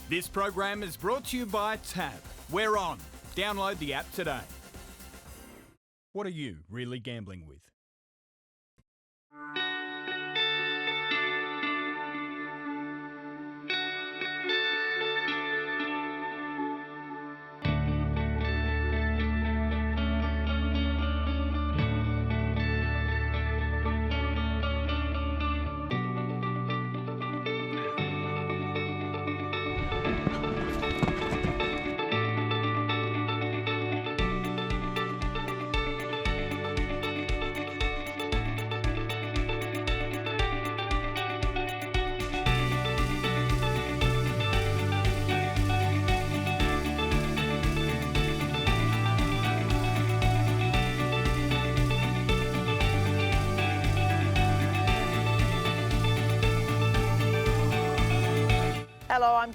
This program is brought to you by Tab. We're on. Download the app today. What are you really gambling with?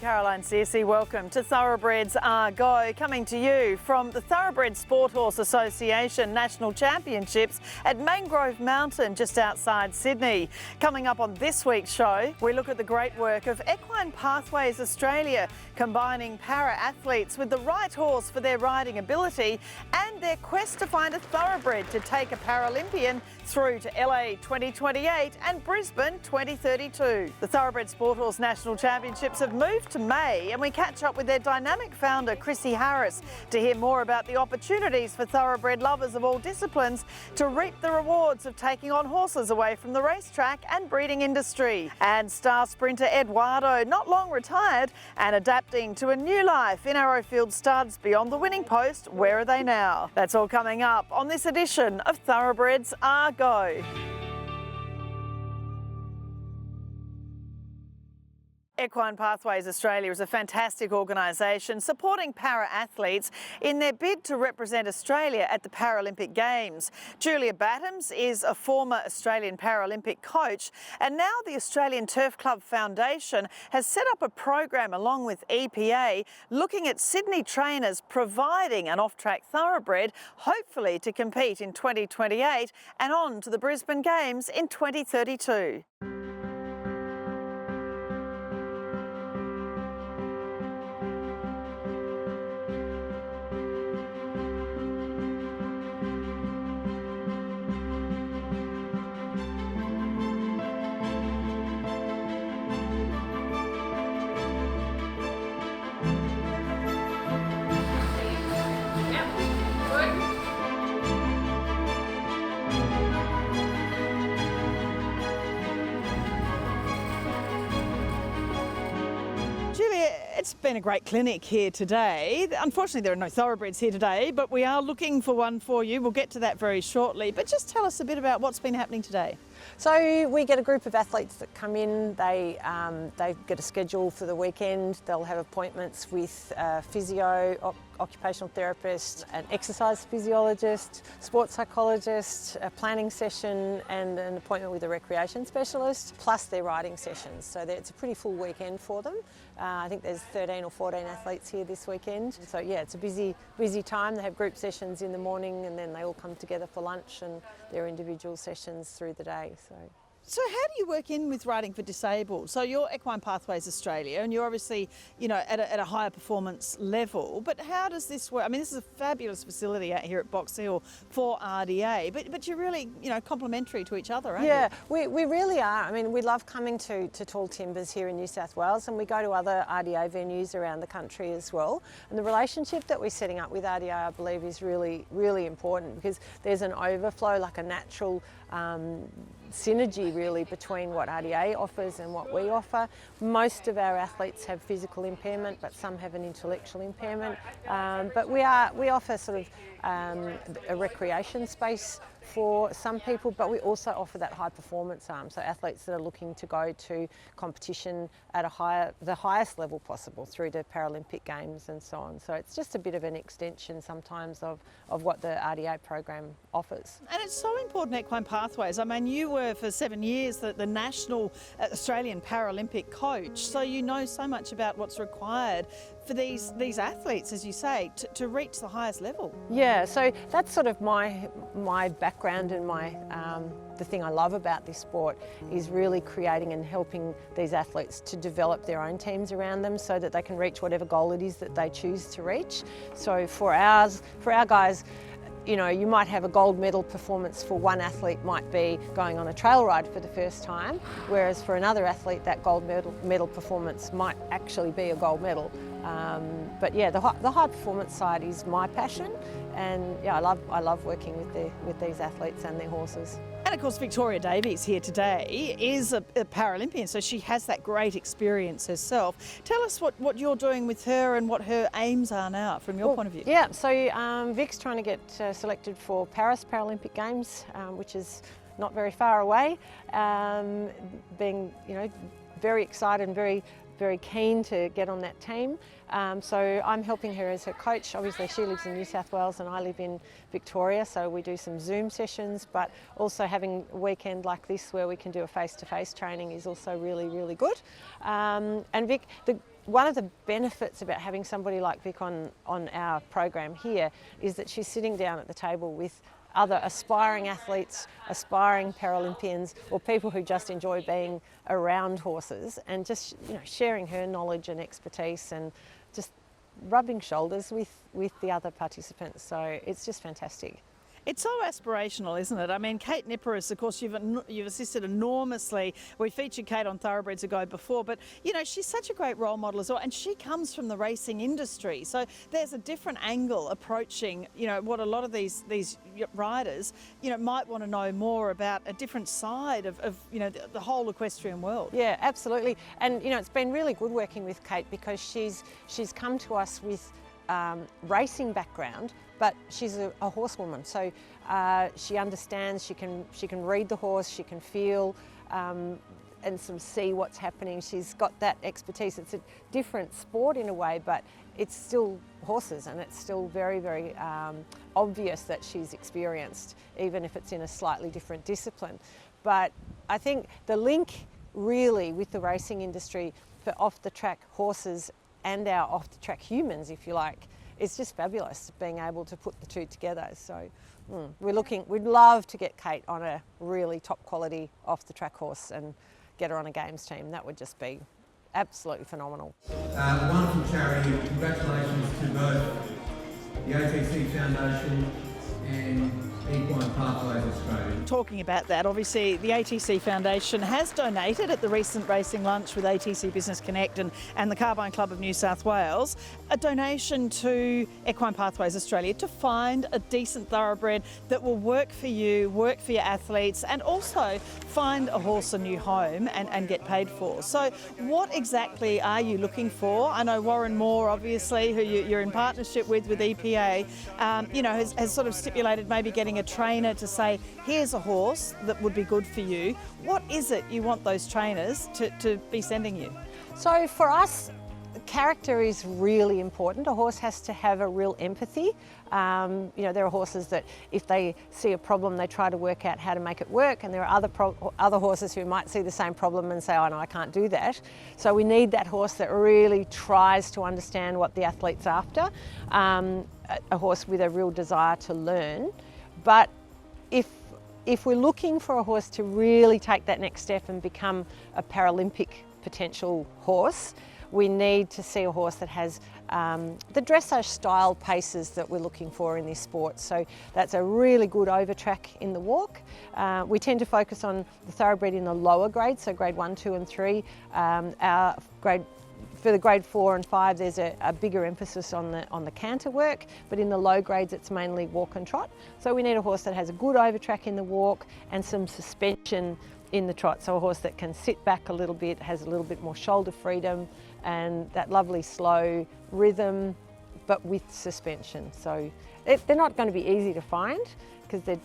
Hello, I'm Searcy. Welcome to Thoroughbreds Are Go, coming to you from the Thoroughbred Sport Horse Association National Championships at Mangrove Mountain, just outside Sydney. Coming up on this week's show, we look at the great work of Equine Pathways Australia, combining para-athletes with the right horse for their riding ability and their quest to find a thoroughbred to take a Paralympian through to LA 2028 and Brisbane 2032. The Thoroughbred Sport Horse National Championships have moved to May, and we catch up with their dynamic founder, Chrissy Harris, to hear more about the opportunities for thoroughbred lovers of all disciplines to reap the rewards of taking on horses away from the racetrack and breeding industry. And star sprinter Eduardo, not long retired and adapting to a new life in Arrowfield studs beyond the winning post. Where are they now? That's all coming up on this edition of Thoroughbreds Are Go. Equine Pathways Australia is a fantastic organisation supporting para-athletes in their bid to represent Australia at the Paralympic Games. Julia Battams is a former Australian Paralympic coach, and now the Australian Turf Club Foundation has set up a program along with EPA looking at Sydney trainers providing an off-track thoroughbred, hopefully to compete in 2028 and on to the Brisbane Games in 2032. It's been a great clinic here today. Unfortunately, there are no thoroughbreds here today, but we are looking for one for you. We'll get to that very shortly. But just tell us a bit about what's been happening today. So we get a group of athletes that come in, they get a schedule for the weekend, they'll have appointments with physio, occupational therapist, an exercise physiologist, sports psychologist, a planning session and an appointment with a recreation specialist, plus their riding sessions. So it's a pretty full weekend for them. I think there's 13 or 14 athletes here this weekend. So yeah, it's a busy time. They have group sessions in the morning and then they all come together for lunch and their individual sessions through the day. So how do you work in with riding for disabled? So you're Equine Pathways Australia and you're obviously, at a higher performance level, but how does this work? I mean, this is a fabulous facility out here at Box Hill for RDA, but you're really, complementary to each other, aren't you? Yeah, we really are. I mean, we love coming to Tall Timbers here in New South Wales, and we go to other RDA venues around the country as well. And the relationship that we're setting up with RDA, I believe, is really, really important because there's an overflow, like a natural synergy really between what RDA offers and what we offer. Most of our athletes have physical impairment, but some have an intellectual impairment. But we offer sort of a recreation space for some people, but we also offer that high performance arm, so athletes that are looking to go to competition at the highest level possible through to Paralympic Games and so on. So it's just a bit of an extension sometimes of what the RDA program offers. And it's so important, Equine Pathways. I mean, you were for 7 years the national Australian Paralympic coach, so you know so much about what's required for these athletes, as you say, to reach the highest level. Yeah, so that's sort of my background and my the thing I love about this sport is really creating and helping these athletes to develop their own teams around them so that they can reach whatever goal it is that they choose to reach. So for our guys, you know, you might have a gold medal performance for one athlete might be going on a trail ride for the first time, whereas for another athlete that gold medal performance might actually be a gold medal. But yeah, the high performance side is my passion, and yeah, I love working with these athletes and their horses. And of course, Victoria Davies here today is a Paralympian, so she has that great experience herself. Tell us what you're doing with her and what her aims are now from your point of view. Yeah, so Vic's trying to get selected for Paris Paralympic Games, which is not very far away. Being, you know, very excited and very keen to get on that team. So I'm helping her as her coach. Obviously she lives in New South Wales and I live in Victoria, so we do some Zoom sessions, but also having a weekend like this where we can do a face-to-face training is also really, really good. And Vic, one of the benefits about having somebody like Vic on our program here is that she's sitting down at the table with other aspiring athletes, aspiring Paralympians, or people who just enjoy being around horses, and just, you know, sharing her knowledge and expertise and just rubbing shoulders with the other participants. So it's just fantastic. It's so aspirational, isn't it? I mean, Kate Nipperis, of course, you've assisted enormously. We featured Kate on Thoroughbreds Are Go before, but, you know, she's such a great role model as well, and she comes from the racing industry. So there's a different angle approaching, you know, what a lot of these riders, you know, might want to know more about a different side of you know, the whole equestrian world. Yeah, absolutely. And, you know, it's been really good working with Kate because she's come to us with racing background, but she's a horsewoman, so she understands. She can read the horse, she can feel and sort of see what's happening. She's got that expertise. It's a different sport in a way, but it's still horses, and it's still very, very obvious that she's experienced, even if it's in a slightly different discipline. But I think the link really with the racing industry for off-the-track horses and our off-the-track humans, if you like, it's just fabulous being able to put the two together. So we'd love to get Kate on a really top quality off-the-track horse and get her on a games team. That would just be absolutely phenomenal. Wonderful charity. Congratulations to both the ATC Foundation and Equine Pathways Australia. Talking about that, obviously the ATC Foundation has donated at the recent racing lunch with ATC Business Connect and the Carbine Club of New South Wales a donation to Equine Pathways Australia to find a decent thoroughbred that will work for you, work for your athletes, and also find a horse a new home and get paid for. So what exactly are you looking for? I know Warren Moore, obviously, who you're in partnership with EPA, you know, has sort of stipulated maybe getting a trainer to say, here's a horse that would be good for you. What is it you want those trainers to be sending you? So for us, character is really important. A horse has to have a real empathy. You know, there are horses that if they see a problem, they try to work out how to make it work, and there are other horses who might see the same problem and say, oh no, I can't do that. So we need that horse that really tries to understand what the athlete's after, a horse with a real desire to learn. But if we're looking for a horse to really take that next step and become a Paralympic potential horse, we need to see a horse that has the dressage style paces that we're looking for in this sport. So that's a really good overtrack in the walk. We tend to focus on the thoroughbred in the lower grades, so grade 1, 2 and 3. For the grade 4 and 5, there's a bigger emphasis on the canter work, but in the low grades it's mainly walk and trot. So we need a horse that has a good overtrack in the walk and some suspension in the trot, so a horse that can sit back a little bit, has a little bit more shoulder freedom and that lovely slow rhythm, but with suspension. So they're not going to be easy to find because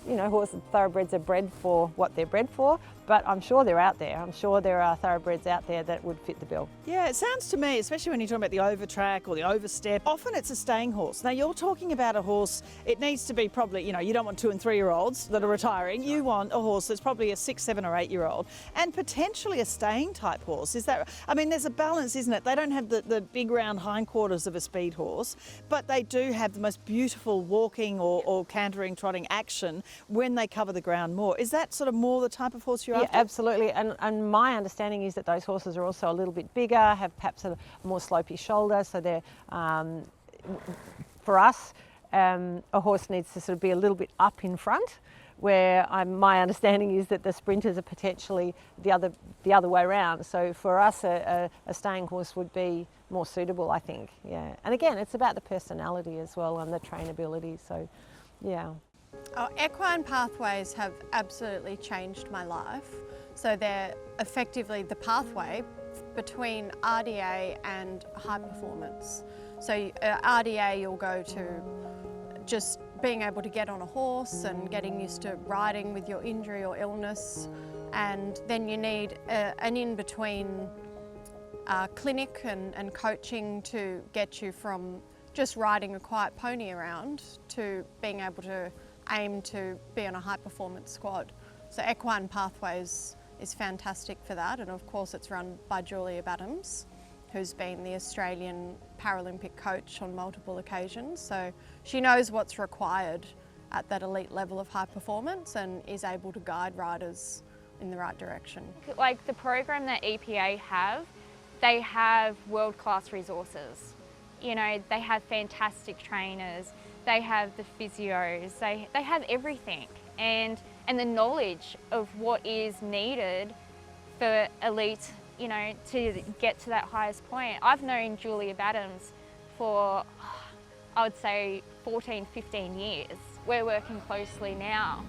thoroughbreds are bred for what they're bred for, but I'm sure they're out there. I'm sure there are thoroughbreds out there that would fit the bill. Yeah, it sounds to me, especially when you're talking about the overtrack or the overstep, often it's a staying horse. Now you're talking about a horse, it needs to be probably, you don't want 2 and 3 year olds that are retiring. You want a horse that's probably a 6, 7 or 8 year old and potentially a staying type horse. Is that, I mean, there's a balance, isn't it? They don't have the big round hindquarters of a speed horse, but they do have the most beautiful walking or cantering, trotting action when they cover the ground more. Is that sort of more the type of horse you're after? Yeah, absolutely. And my understanding is that those horses are also a little bit bigger, have perhaps a more slopey shoulder, so they're, for us, a horse needs to sort of be a little bit up in front, where my understanding is that the sprinters are potentially the other way around. So for us, a staying horse would be more suitable, I think. Yeah, and again, it's about the personality as well and the trainability. So, yeah. Oh, Equine Pathways have absolutely changed my life. So they're effectively the pathway between RDA and high performance. So RDA, you'll go to just being able to get on a horse and getting used to riding with your injury or illness, and then you need an in-between clinic and coaching to get you from just riding a quiet pony around to being able to aim to be on a high performance squad. So Equine Pathways is fantastic for that, and of course it's run by Julia Badams, who's been the Australian Paralympic coach on multiple occasions. So she knows what's required at that elite level of high performance and is able to guide riders in the right direction. Like the program that EPA have, they have world-class resources. You know, they have fantastic trainers, they have the physios, they have everything. And the knowledge of what is needed for elite, you know, to get to that highest point. I've known Julia Badams for, I would say, 14, 15 years. We're working closely now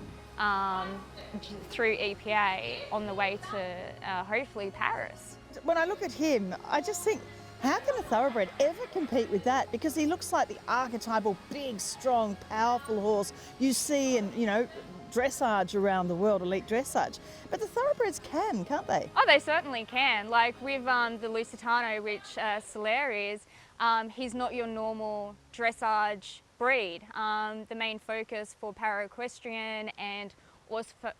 through EPA on the way to hopefully Paris. When I look at him, I just think, how can a thoroughbred ever compete with that? Because he looks like the archetypal big, strong, powerful horse you see in, you know, dressage around the world, elite dressage. But the thoroughbreds can, can't they? Oh, they certainly can. Like with the Lusitano, which Soler is, he's not your normal dressage breed. The main focus for para-equestrian and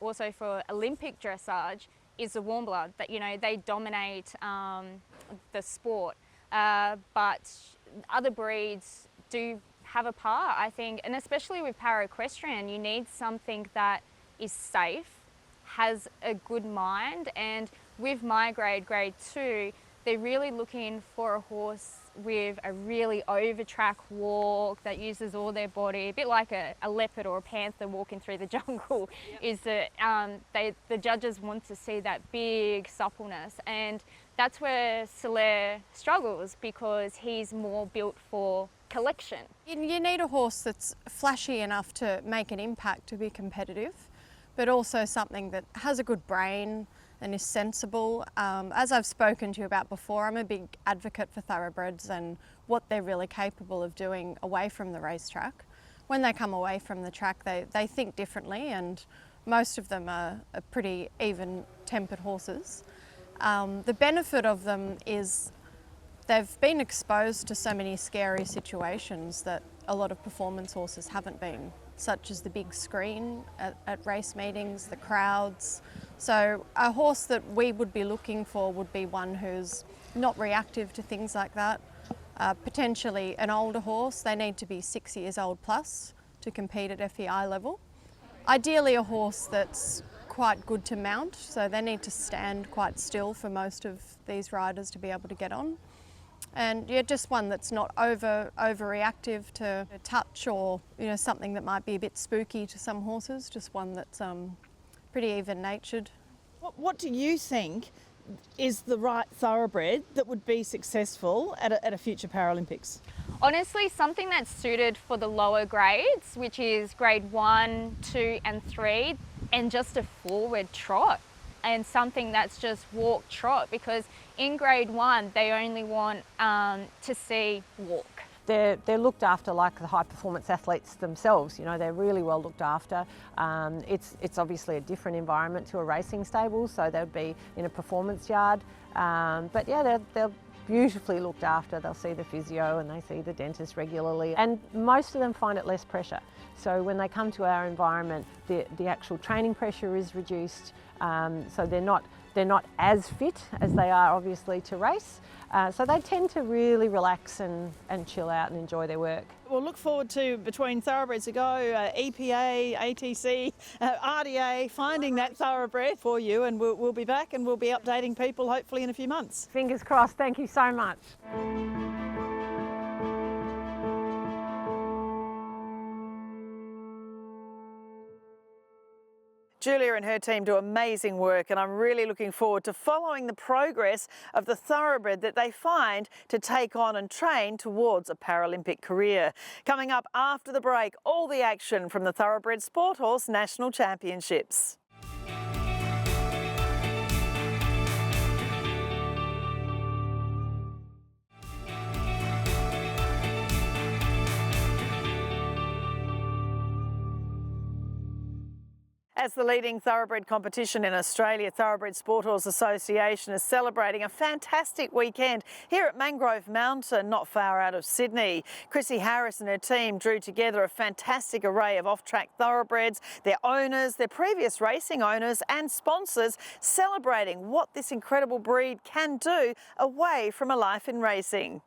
also for Olympic dressage is the warm blood, that, you know, they dominate the sport. But other breeds do have a part, I think, and especially with para-equestrian, you need something that is safe, has a good mind, and with my grade 2, they're really looking for a horse with a really over-track walk that uses all their body, a bit like a leopard or a panther walking through the jungle. Yep. Is that the judges want to see that big suppleness, and that's where Soler struggles because he's more built for collection. You need a horse that's flashy enough to make an impact to be competitive, but also something that has a good brain and is sensible. As I've spoken to you about before, I'm a big advocate for thoroughbreds and what they're really capable of doing away from the racetrack. When they come away from the track, they think differently, and most of them are pretty even-tempered horses. The benefit of them is they've been exposed to so many scary situations that a lot of performance horses haven't been, such as the big screen at race meetings, the crowds. So a horse that we would be looking for would be one who's not reactive to things like that. Potentially an older horse, they need to be 6 years old plus to compete at FEI level. Ideally a horse that's quite good to mount, so they need to stand quite still for most of these riders to be able to get on. And yeah, just one that's not overreactive to touch or, you know, something that might be a bit spooky to some horses. Just one that's pretty even-natured. What do you think is the right thoroughbred that would be successful at a future Paralympics? Honestly, something that's suited for the lower grades, which is grade 1, 2 and 3, and just a forward trot, and something that's just walk trot, because in grade 1 they only want to see walk. They're looked after like the high performance athletes themselves, you know, they're really well looked after. It's obviously a different environment to a racing stable, so they'd be in a performance yard, but yeah, they're beautifully looked after. They'll see the physio and they see the dentist regularly, and most of them find it less pressure. So when they come to our environment, the actual training pressure is reduced, so they're they're not as fit as they are obviously to race. So they tend to really relax and chill out and enjoy their work. We'll look forward to, between Thoroughbreds to Go, EPA, ATC, RDA, finding that thoroughbred for you, and we'll be back and we'll be updating people hopefully in a few months. Fingers crossed. Thank you so much. Julia and her team do amazing work, and I'm really looking forward to following the progress of the thoroughbred that they find to take on and train towards a Paralympic career. Coming up after the break, all the action from the Thoroughbred Sport Horse National Championships. As the leading thoroughbred competition in Australia, Thoroughbred Sport Horse Association is celebrating a fantastic weekend here at Mangrove Mountain, not far out of Sydney. Chrissy Harris and her team drew together a fantastic array of off-track thoroughbreds, their owners, their previous racing owners and sponsors, celebrating what this incredible breed can do away from a life in racing.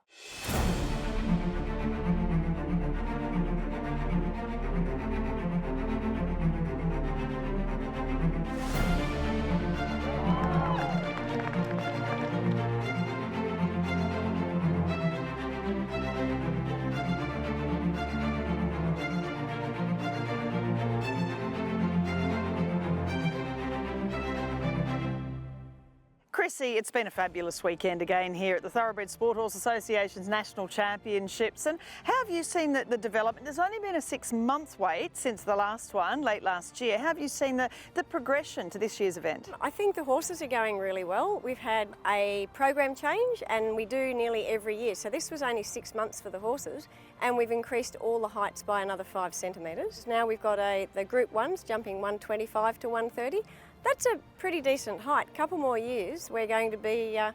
Chrissy, it's been a fabulous weekend again here at the Thoroughbred Sport Horse Association's National Championships. And how have you seen the development? There's only been a 6-month wait since the last one, late last year. How have you seen the progression to this year's event? I think the horses are going really well. We've had a program change and we do nearly every year. So this was only 6 months for the horses and we've increased all the heights by another 5 centimetres. Now we've got the group ones jumping 125 to 130. That's a pretty decent height. Couple more years, we're going to be up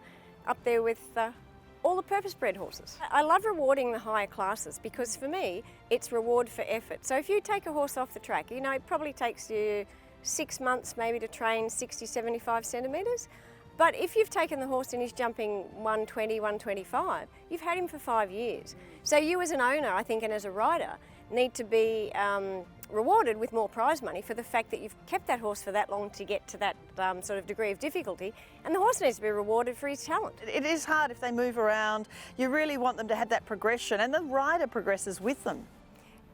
there with all the purpose-bred horses. I love rewarding the higher classes because for me, it's reward for effort. So if you take a horse off the track, you know, it probably takes you 6 months maybe to train 60, 75 centimetres. But if you've taken the horse and he's jumping 120, 125, you've had him for 5 years. So you as an owner, I think, and as a rider, need to be rewarded with more prize money for the fact that you've kept that horse for that long to get to that sort of degree of difficulty, and the horse needs to be rewarded for his talent. It is hard if they move around. You really want them to have that progression, and the rider progresses with them.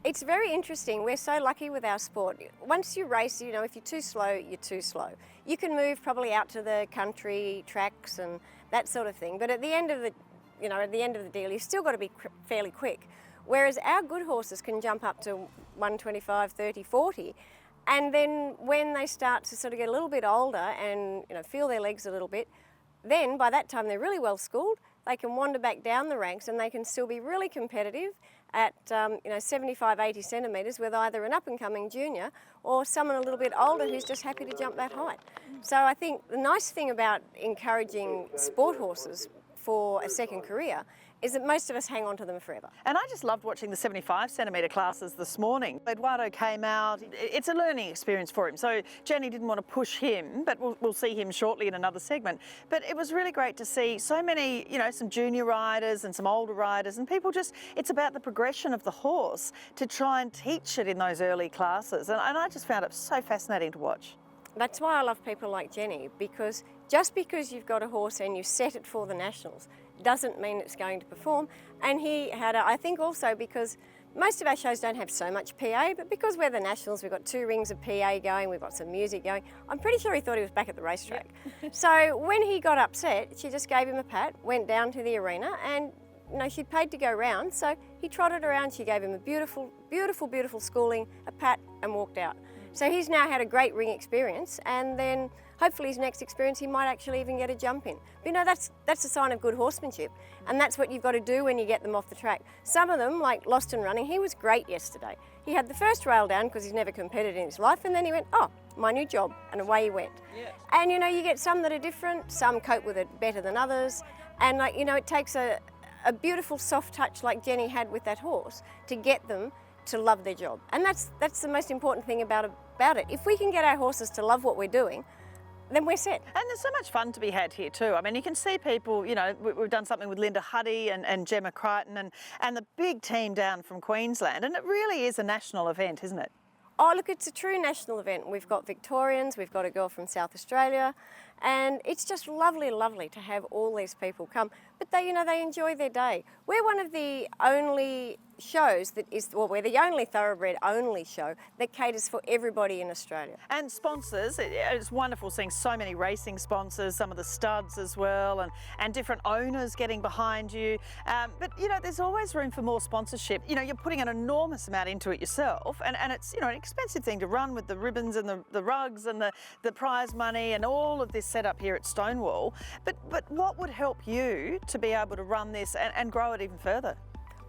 It's very interesting. We're so lucky with our sport. Once you race, you know, if you're too slow, you're too slow. You can move probably out to the country tracks and that sort of thing, but at the end of the, you know, at the end of the deal, you've still got to be fairly quick. Whereas our good horses can jump up to 125, 30, 40, and then when they start to sort of get a little bit older and, you know, feel their legs a little bit, then by that time they're really well schooled. They can wander back down the ranks and they can still be really competitive at 75, 80 centimetres with either an up-and-coming junior or someone a little bit older who's just happy to jump that height. So I think the nice thing about encouraging sport horses for a second career is that most of us hang on to them forever. And I just loved watching the 75 centimetre classes this morning. Eduardo came out. It's a learning experience for him. So Jenny didn't want to push him, but we'll see him shortly in another segment. But it was really great to see so many, you know, some junior riders and some older riders, and people just, it's about the progression of the horse to try and teach it in those early classes. And I just found it so fascinating to watch. That's why I love people like Jenny, because just because you've got a horse and you set it for the Nationals doesn't mean it's going to perform. And he had, I think also because most of our shows don't have so much PA, but because we're the Nationals, we've got 2 rings of PA going, we've got some music going. I'm pretty sure he thought he was back at the racetrack. Yep. So when he got upset, she just gave him a pat, went down to the arena, and you know, she'd paid to go round, so he trotted around, she gave him a beautiful, beautiful, beautiful schooling, a pat, and walked out. So he's now had a great ring experience, and then hopefully his next experience he might actually even get a jump in. But you know, that's a sign of good horsemanship, and that's what you've got to do when you get them off the track. Some of them, like Lost and Running, he was great yesterday. He had the first rail down because he's never competed in his life, and then he went, oh, my new job, and away he went. Yeah. And you know, you get some that are different, some cope with it better than others, and like, you know, it takes a beautiful soft touch like Jenny had with that horse to get them to love their job. And that's the most important thing about it. If we can get our horses to love what we're doing, then we're set. And there's so much fun to be had here too. I mean, you can see people, you know, we've done something with Linda Huddy and Gemma Crichton and the big team down from Queensland, and it really is a national event, isn't it? Oh, look, it's a true national event. We've got Victorians, we've got a girl from South Australia, and it's just lovely, lovely to have all these people come. But they, you know, they enjoy their day. We're one of the only shows that is, well, we're the only thoroughbred only show that caters for everybody in Australia. And sponsors, it's wonderful seeing so many racing sponsors, some of the studs as well, and different owners getting behind you. But, you know, there's always room for more sponsorship. You know, you're putting an enormous amount into it yourself, and it's, you know, an expensive thing to run with the ribbons and the rugs and the prize money and all of this setup here at Stonewall. But what would help you to be able to run this and grow it even further?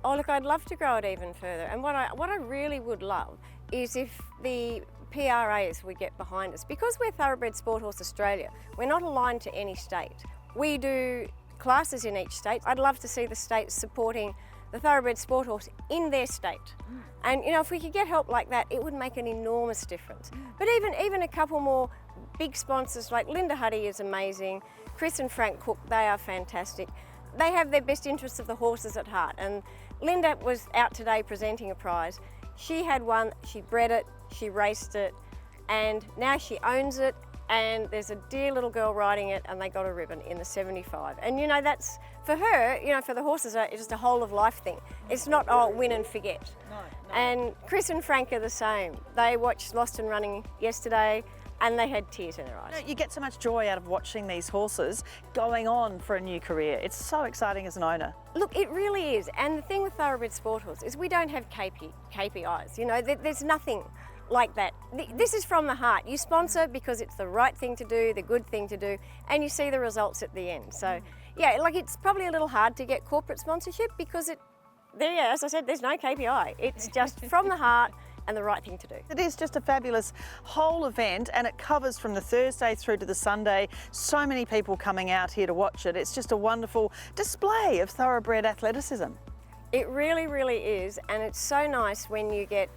Oh, look, I'd love to grow it even further. And what I really would love is if the PRAs would get behind us. Because we're Thoroughbred Sport Horse Australia, we're not aligned to any state. We do classes in each state. I'd love to see the states supporting the Thoroughbred Sport Horse in their state. And, you know, if we could get help like that, it would make an enormous difference. But even a couple more big sponsors, like Linda Huddy is amazing, Chris and Frank Cook, they are fantastic. They have their best interests of the horses at heart. And Linda was out today presenting a prize. She had one, she bred it, she raced it, and now she owns it, and there's a dear little girl riding it, and they got a ribbon in the 75. And you know, that's, for her, you know, for the horses, it's just a whole of life thing. It's not, oh, win and forget. No. And Chris and Frank are the same. They watched Lost and Running yesterday, and they had tears in their eyes. You get so much joy out of watching these horses going on for a new career. It's so exciting as an owner. Look, it really is. And the thing with Thoroughbred Sport Horse is we don't have KPIs. You know, there's nothing like that. This is from the heart. You sponsor because it's the right thing to do, the good thing to do, and you see the results at the end. So, yeah, like it's probably a little hard to get corporate sponsorship because as I said, there's no KPI. It's just from the heart and the right thing to do. It is just a fabulous whole event, and it covers from the Thursday through to the Sunday. So many people coming out here to watch it. It's just a wonderful display of thoroughbred athleticism. It really, really is, and it's so nice when you get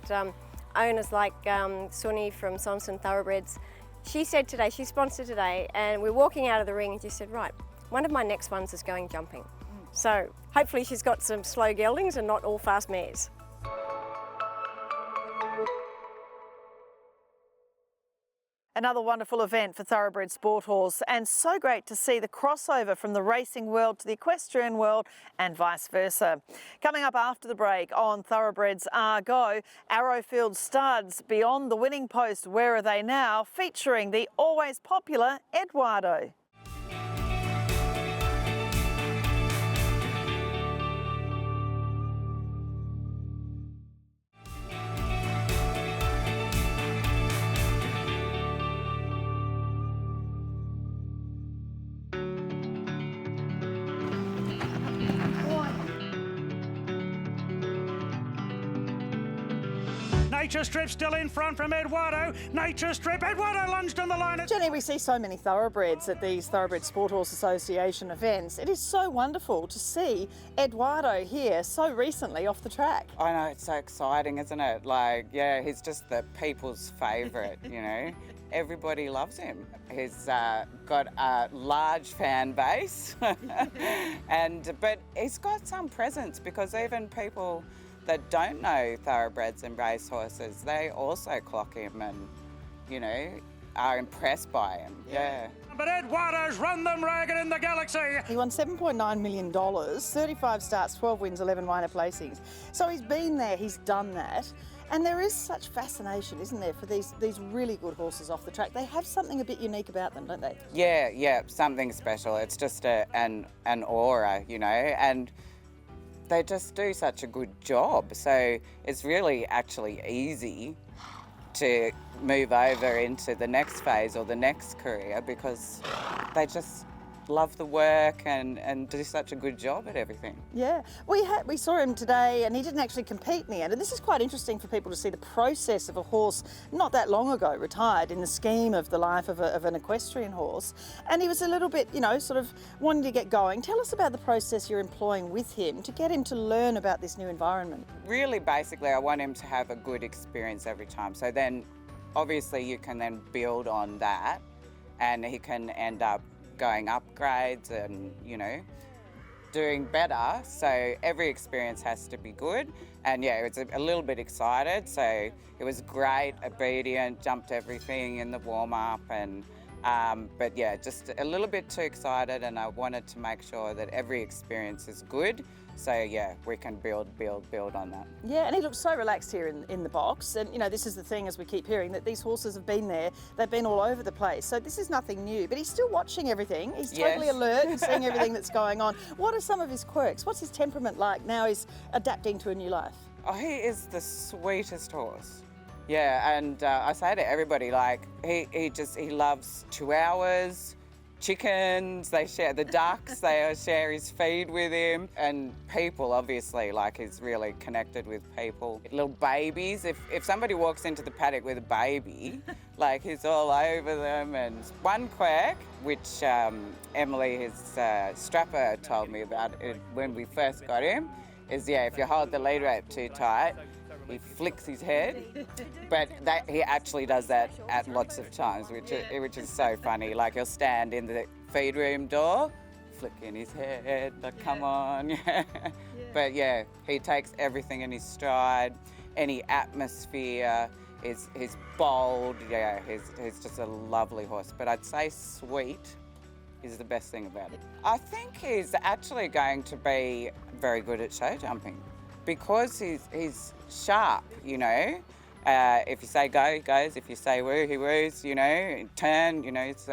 owners like Suni from Sonson Thoroughbreds. She said today, she sponsored today, and we're walking out of the ring and she said, right, one of my next ones is going jumping. So hopefully she's got some slow geldings and not all fast mares. Another wonderful event for Thoroughbred Sport Horse, and so great to see the crossover from the racing world to the equestrian world and vice versa. Coming up after the break on Thoroughbreds Are Go, Arrowfield studs beyond the winning post, where are they now? Featuring the always popular Eduardo. Nature Strip still in front from Eduardo. Nature Strip, Eduardo lunged on the line. Jenny, we see so many thoroughbreds at these Thoroughbred Sport Horse Association events. It is so wonderful to see Eduardo here so recently off the track. I know, it's so exciting, isn't it? Like, yeah, he's just the people's favourite, you know. Everybody loves him. He's got a large fan base, but he's got some presence because even people that don't know thoroughbreds and racehorses, they also clock him and, you know, are impressed by him. Yeah. But Eduardo's run them ragged in the galaxy. He won $7.9 million, 35 starts, 12 wins, 11 minor placings. So he's been there, he's done that. And there is such fascination, isn't there, for these really good horses off the track. They have something a bit unique about them, don't they? Yeah, something special. It's just an aura, you know, and they just do such a good job. So it's really actually easy to move over into the next phase or the next career because they just love the work and do such a good job at everything. Yeah, we saw him today and he didn't actually compete in the end, and this is quite interesting for people to see the process of a horse not that long ago retired in the scheme of the life of an equestrian horse, and he was a little bit, you know, sort of wanting to get going. Tell us about the process you're employing with him to get him to learn about this new environment. Really, basically, I want him to have a good experience every time, so then obviously you can then build on that and he can end up going upgrades and, you know, doing better. So every experience has to be good. And yeah, it's a little bit excited. So it was great, obedient, jumped everything in the warm-up, and but yeah, just a little bit too excited, and I wanted to make sure that every experience is good. So yeah, we can build on that. Yeah, and he looks so relaxed here in the box. And you know, this is the thing, as we keep hearing, that these horses have been there, they've been all over the place. So this is nothing new, but he's still watching everything. He's totally alert and seeing everything that's going on. What are some of his quirks? What's his temperament like now he's adapting to a new life? Oh, he is the sweetest horse. Yeah, and I say to everybody, like, he loves chihuahuas, chickens, they share the ducks, they share his feed with him, and people, obviously, like, he's really connected with people. Little babies, if somebody walks into the paddock with a baby, like, he's all over them. And one quirk, which Emily, his strapper, told me about it when we first got him, is, yeah, if you hold the lead rope too tight, he flicks his head, but he actually does that at lots of times, which is so funny. Like, he'll stand in the feed room door, flicking his head, like, come on. But yeah, he takes everything in his stride. Any atmosphere, he's bold. Yeah, he's just a lovely horse. But I'd say sweet is the best thing about it. I think he's actually going to be very good at show jumping, because he's sharp, you know. If you say go, he goes. If you say woo, he woos, you know. Turn, you know, it's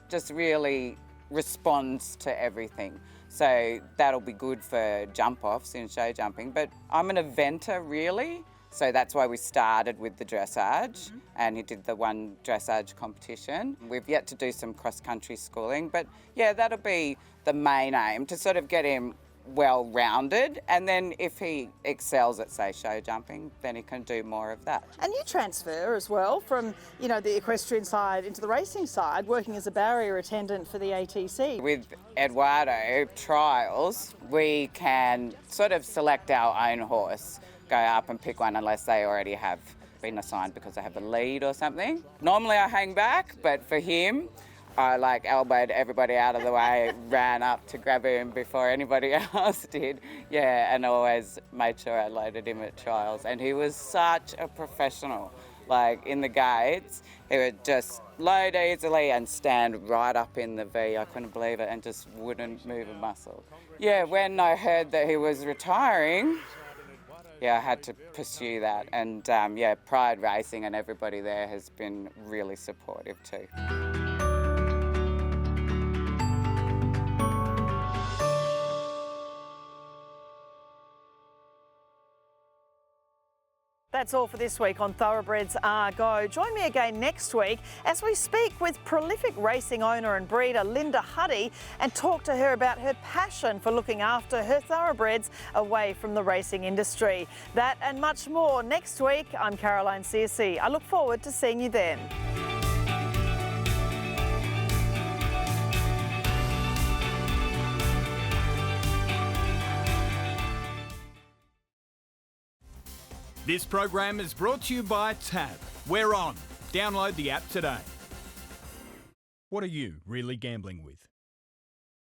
just really responds to everything. So that'll be good for jump-offs in show jumping. But I'm an eventer, really. So that's why we started with the dressage, and he did the one dressage competition. We've yet to do some cross-country schooling, but yeah, that'll be the main aim, to sort of get him well-rounded, and then if he excels at, say, show jumping, then he can do more of that. And you transfer as well from, you know, the equestrian side into the racing side, working as a barrier attendant for the ATC. With Eduardo trials, we can sort of select our own horse, go up and pick one unless they already have been assigned because they have a lead or something. Normally I hang back, but for him, I like elbowed everybody out of the way, ran up to grab him before anybody else did. Yeah, and always made sure I loaded him at trials. And he was such a professional. Like, in the gates, he would just load easily and stand right up in the V. I couldn't believe it, and just wouldn't move a muscle. Yeah, when I heard that he was retiring, yeah, I had to pursue that. And yeah, Pride Racing and everybody there has been really supportive too. That's all for this week on Thoroughbreds Are Go. Join me again next week as we speak with prolific racing owner and breeder Linda Huddy and talk to her about her passion for looking after her thoroughbreds away from the racing industry. That and much more next week. I'm Caroline Searcy. I look forward to seeing you then. This program is brought to you by Tab. We're on. Download the app today. What are you really gambling with?